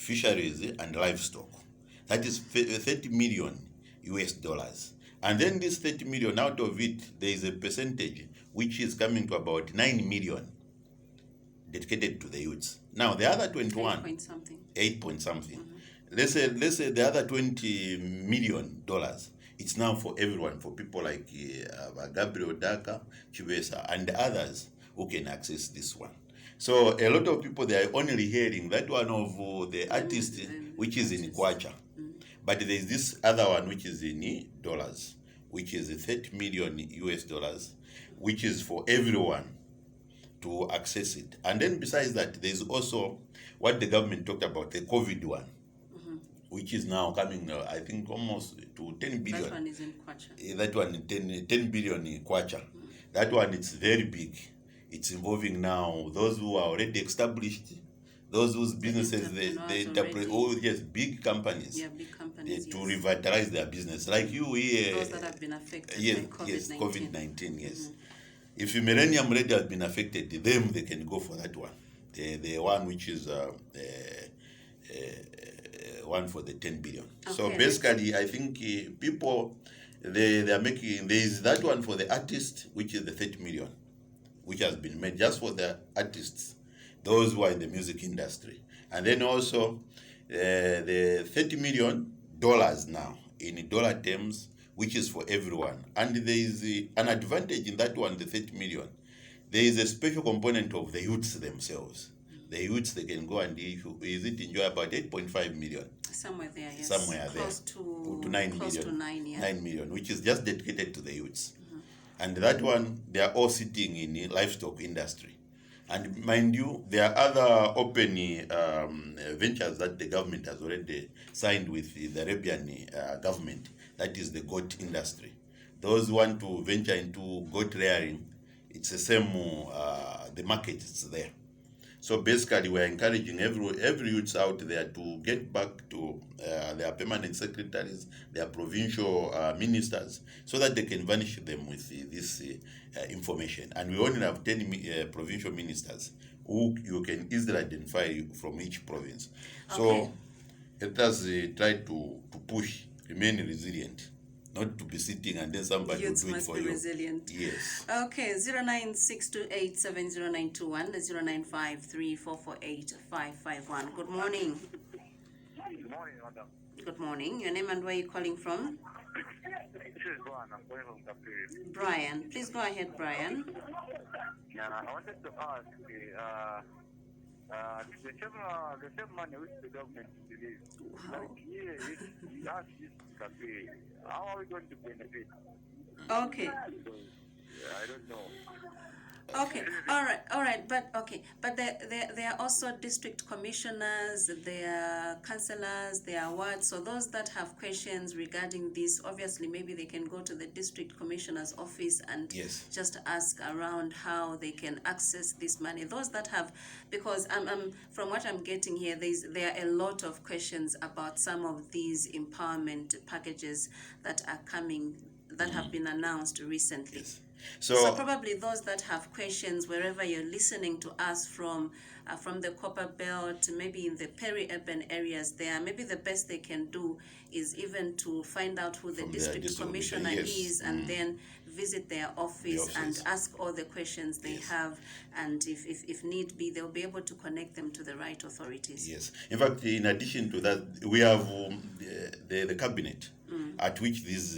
fisheries and livestock. That is 30 million US dollars. And then this 30 million, out of it, there is a percentage which is coming to about 9 million dedicated to the youths. Now, the other 21, 8 point something. Let's say the other 20 million dollars, it's now for everyone, for people like Gabriel Daka, Chivesa, and others who can access this one. So a lot of people, they are only hearing that one of the artist, which is in Kwacha. But there is this other one which is in dollars, which is 30 million US dollars, which is for everyone to access it. And then besides that, there's also what the government talked about, the COVID one, which is now coming, I think, almost to 10 billion. That one is in Kwacha. That one, 10 billion in Kwacha. That one, it's very big. It's involving now those who are already established, those whose businesses, they interpret, big companies. Yeah, big companies, to revitalize their business. Like you here. Those that have been affected by COVID-19. Yes, COVID-19, yes. If Millennium Radio has been affected, them, they can go for that one. The one which is one for the 10 billion. Okay, so basically, I think people, they are making, there is that one for the artist, which is the 30 million, which has been made just for the artists, those who are in the music industry. And then also the $30 million now, in dollar terms, which is for everyone. And there is an advantage in that one, the 30 million. There is a special component of the youths themselves. The youths, they can go and enjoy about 8.5 million. Somewhere there, yes. Somewhere close there. To 9 close million. To 9, yeah. 9 million, which is just dedicated to the youths. And that one, they are all sitting in the livestock industry. And mind you, there are other open ventures that the government has already signed with the Arabian government. That is the goat industry. Those who want to venture into goat rearing, it's the same, the market is there. So basically, we're encouraging every youth out there to get back to their permanent secretaries, their provincial ministers, so that they can vanish them with this information. And we only have 10 provincial ministers who you can easily identify from each province. So let us try to push, remain resilient. Not to be sitting and then somebody will do it for you. Youths must be resilient. Yes. Okay, 096287091, 0953448551. Good morning. Good morning, madam. Good morning. Your name and where are you calling from? This is Brian. I'm calling from Kapiri. Brian. Please go ahead, Brian. Yeah, I wanted to ask, the same money which the government released, like here, you ask this Kapiri, how are we going to benefit? Okay. I don't know. Okay, all right, but there are also district commissioners, there are councillors, there are wards. So those that have questions regarding this, obviously, maybe they can go to the district commissioner's office and just ask around how they can access this money. Those that have, because from what I'm getting here, there are a lot of questions about some of these empowerment packages that are coming, that have been announced recently. Yes. So probably those that have questions, wherever you're listening to us from the Copper Belt, maybe in the peri-urban areas there, maybe the best they can do is even to find out who the district commissioner is and then visit their office and ask all the questions they have, and if need be, they'll be able to connect them to the right authorities. Yes. In fact, in addition to that, we have the cabinet at which these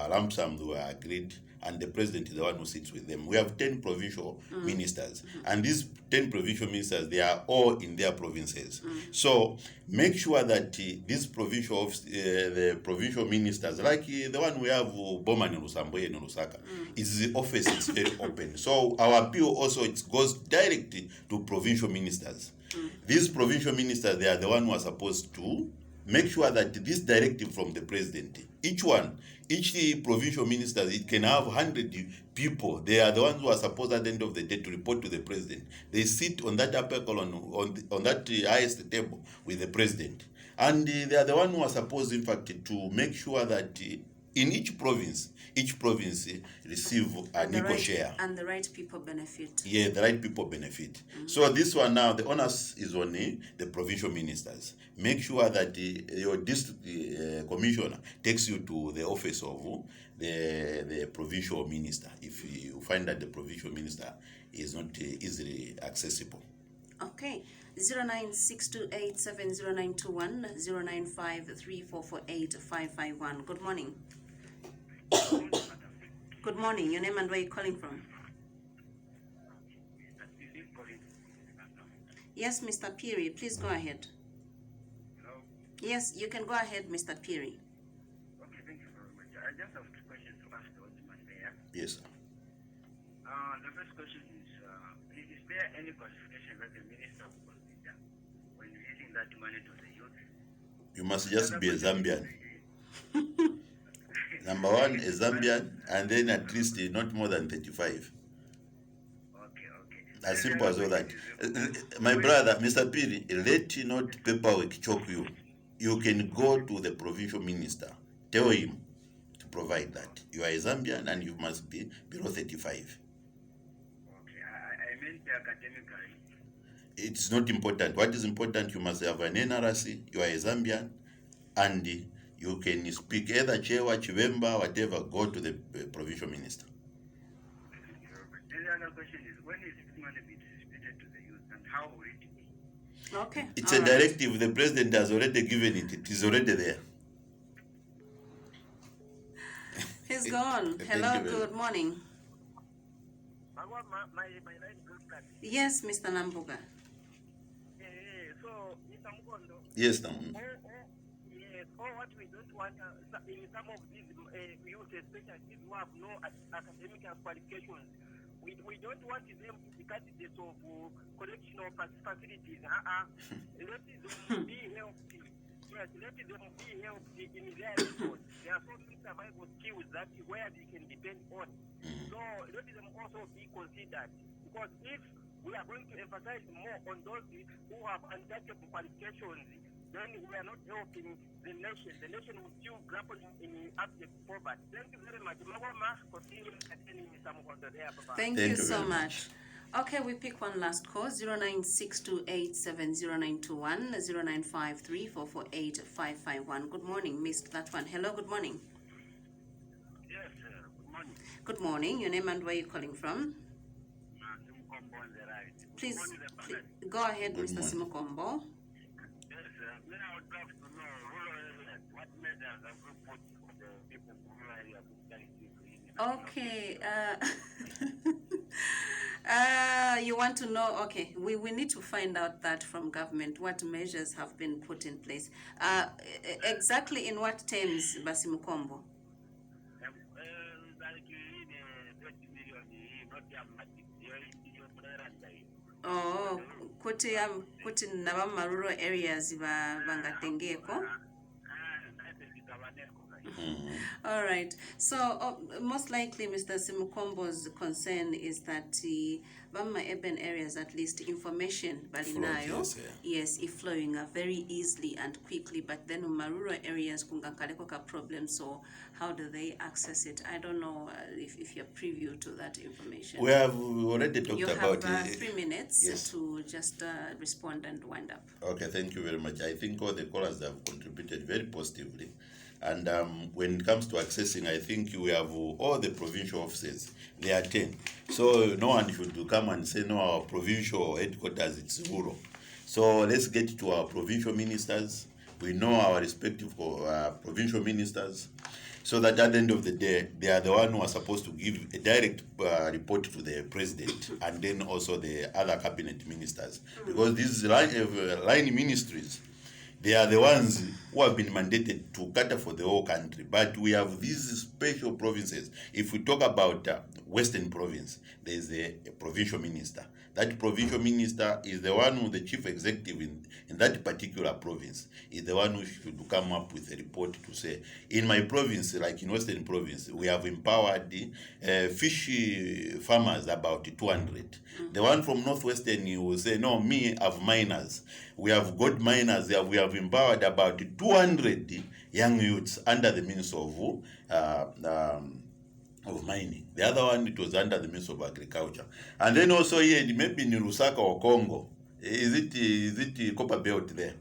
lump sums were agreed, and the president is the one who sits with them. We have 10 provincial ministers, and these 10 provincial ministers, they are all in their provinces. So make sure that these provincial the provincial ministers, like the one we have, Bowman in Lusamboye in Lusaka, the office is very open. So our appeal also, it goes directly to provincial ministers. These provincial ministers, they are the one who are supposed to make sure that this directive from the president, each provincial minister, it can have 100 people. They are the ones who are supposed at the end of the day to report to the president. They sit on that upper column, on that highest table with the president. And they are the ones who are supposed, in fact, to make sure that in each province receive an equal share. And the right people benefit. Yeah, the right people benefit. So this one now, the onus is on the provincial ministers. Make sure that your district commissioner takes you to the office of the provincial minister if you find that the provincial minister is not easily accessible. Okay, 0962870921, 0953448551. Good morning. Good morning. Your name and where you're calling from? Yes, Mr. Piri, please go ahead. Hello? Yes, you can go ahead, Mr. Piri. Okay, thank you very much. I just have two questions to ask the Ombudsman Mayor. Yes, sir. The first question is there any qualification that the minister will consider when releasing that money to the youth? You must just be a Zambian. Number one, a Zambian, and then at least not more than 35. Okay. As simple as all that. My brother, Mr. Piri, let not paperwork choke you. You can go to the provincial minister, tell him to provide that. You are a Zambian and you must be below 35. Okay, I meant academically. It's not important. What is important, you must have an NRC, you are a Zambian, and you can speak either Chewa, Chivemba, whatever, go to the provincial minister. Then the other question is, when is this money being distributed to the youth and how will it be? Okay. It's all a right. directive. The president has already given it. It is already there. He's gone. Thank Hello, you very good morning. My line goes back. Yes, Mr. Nambuga. So, Mr. Mukondo, Yes, now. what we don't want in some of these youth, especially these who have no academic qualifications, we don't want them to be candidates of correctional facilities. Let them be healthy. Yes, let them be healthy in their resource. There are so many survival skills that where they can depend on. So let them also be considered. Because if we are going to emphasize more on those who have untouchable qualifications, then we are not helping the nation. The nation will still grapple in abject poverty. Thank you very much. Continue attending some of the there. Thank you so much. Okay, we pick one last call, 0962870921, 0953448551. Good morning, missed that one. Hello, good morning. Yes, good morning. Good morning. Your name and where you're calling from? Mukombo on the right. Please go ahead, Good Mr. morning. Simukombo. Yes, I would love to know rural areas, what measures have we put for the people in rural areas who carry Okay. You want to know? Okay, we need to find out that from government. What measures have been put in place? Exactly in what terms, Basimukombo? Oh, kuti nabama rural areas bangatengeko. All right. So most likely, Mr. Simukombo's concern is that Bama urban areas, at least information balinayo, yes, if flowing very easily and quickly. But then rural areas kungakaleko ka problem. So how do they access it? I don't know if you're privy to that information. We have already talked you about have it. 3 minutes Yes. to just respond and wind up. Okay, thank you very much. I think all the callers have contributed very positively. And when it comes to accessing, I think we have all the provincial offices. There are 10. So no one should come and say, no, our provincial headquarters, it's rural. So let's get to our provincial ministers. We know our respective provincial ministers. So that at the end of the day, they are the one who are supposed to give a direct report to the president and then also the other cabinet ministers. Because these line ministries, they are the ones who have been mandated to cater for the whole country. But we have these special provinces. If we talk about Western Province, there is a provincial minister. That provincial minister is the one who the chief executive in that particular province is the one who should come up with a report to say, in my province, like in Western Province, we have empowered fish farmers about 200. The one from Northwestern, you will say, no, me have miners. We have gold miners. We have empowered about 200 young youths under the means of mining. The other one, it was under the means of agriculture. And then also here, maybe in Lusaka or Congo, is it copper belt there?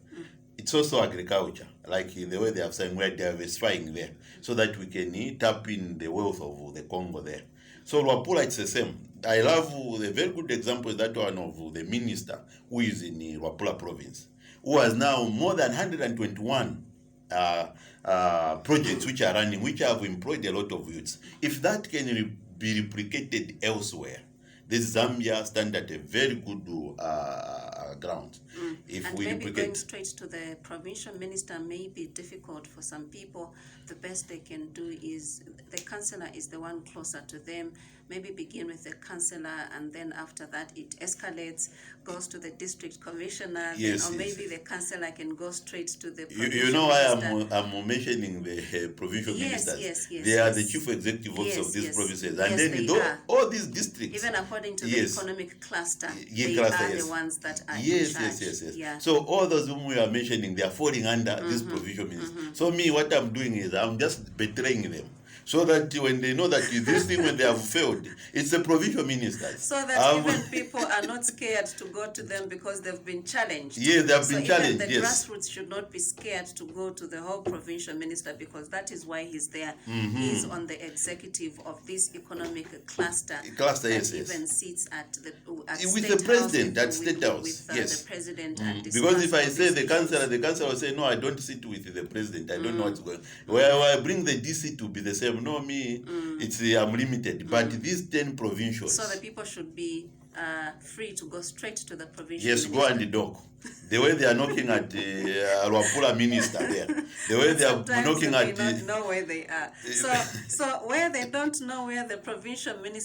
It's also agriculture, like the way they have saying we're diversifying there, so that we can tap in the wealth of the Congo there. So Luapula, it's the same. I love the very good example is that one of the minister who is in Luapula province, who has now more than 121 projects which are running, which have employed a lot of youths. If that can be replicated elsewhere, this Zambia stand at a very good ground. If And we maybe going replicate, straight to the provincial minister may be difficult for some people. The best they can do is the councillor is the one closer to them. Maybe begin with the councillor, and then after that it escalates, goes to the district commissioner, Yes, or yes. maybe the councillor can go straight to the you provincial know why minister. I'm mentioning the provincial Yes, ministers. yes, They are yes. the chief executive officers Yes, of these yes. provinces, Yes, and then they though, are. all these districts. Even according to the Yes. economic cluster, Yeah, they cluster, are yes. the ones that are in Yes, charge. yes, yes, yes. Yeah. So all those whom we are mentioning, they are falling under this provincial minister. So me, what I'm doing is I'm just betraying them, so that when they know that this thing, when they have failed, it's the provincial ministers. So that even people are not scared to go to them because they've been challenged. Yes, they have been so challenged, even the yes. grassroots should not be scared to go to the whole provincial minister, because that is why he's there. He's on the executive of this economic cluster. Cluster, that yes, yes. even sits at With State the president, House, at State House, with yes. the president and Because if discuss I all say these the councillor issues. will say, no, I don't sit with the president. I don't know what's going on. Where I bring the DC to be the same. No, me, it's I'm limited. But these 10 provincials. So the people should be free to go straight to the provincial Yes, minister. go and knock. The way they are knocking at Luapula minister there. The way they are Sometimes knocking they at may not know where they are. So where they don't know where the provincial minister